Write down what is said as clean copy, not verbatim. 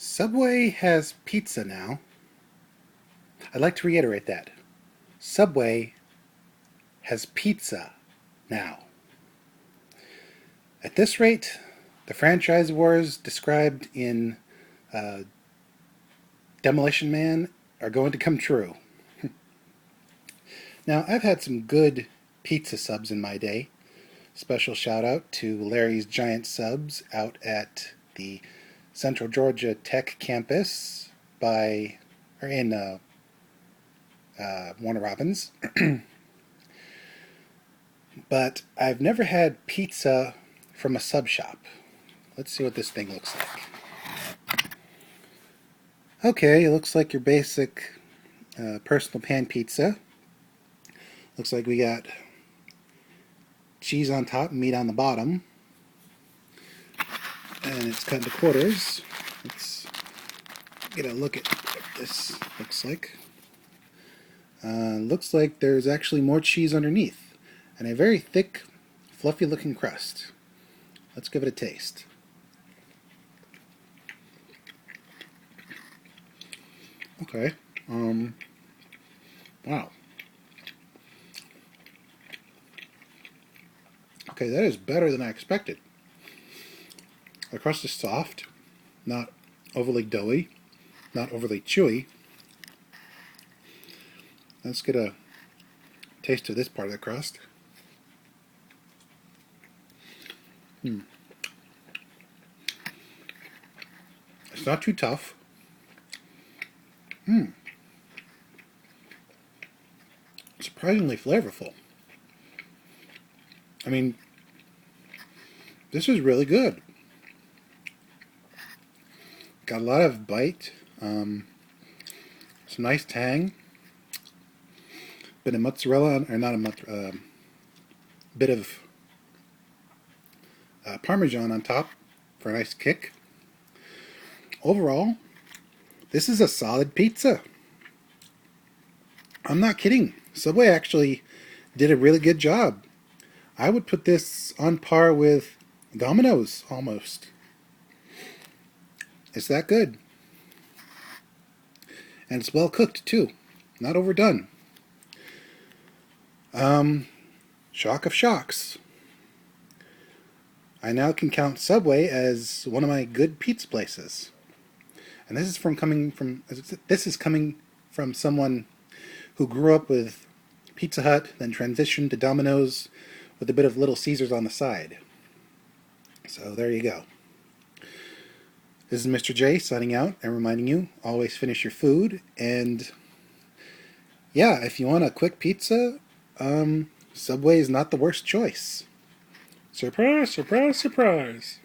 Subway has pizza now. I'd like to reiterate that. Subway has pizza now. At this rate, the franchise wars described in uh, Demolition Man are going to come true. Now, I've had some good pizza subs in my day. Special shout out to Larry's Giant Subs out at the Central Georgia Tech campus in Warner Robins. But I've never had pizza from a sub shop. Let's see what this thing looks like. Okay, it looks like your basic personal pan pizza. Looks like we got cheese on top, meat on the bottom. And it's cut into quarters. Let's get a look at what this looks like. Looks like there's actually more cheese underneath and a very thick, fluffy looking crust. Let's give it a taste. Okay. Wow. Okay, that is better than I expected. The crust is soft, not overly doughy, not overly chewy. Let's get a taste of this part of the crust. It's not too tough. Surprisingly flavorful. I mean, this is really good. Got a lot of bite, some nice tang, bit of mozzarella, or not a mozzarella, bit of Parmesan on top for a nice kick. Overall, this is a solid pizza. I'm not kidding. Subway actually did a really good job. I would put this on par with Domino's almost. It's that good. And it's well cooked too. Not overdone. Shock of shocks. I now can count Subway as one of my good pizza places. And this is coming from someone who grew up with Pizza Hut, then transitioned to Domino's with a bit of Little Caesars on the side. So there you go. This is Mr. J signing out and reminding you, always finish your food. And yeah, if you want a quick pizza, Subway is not the worst choice. Surprise, surprise, surprise.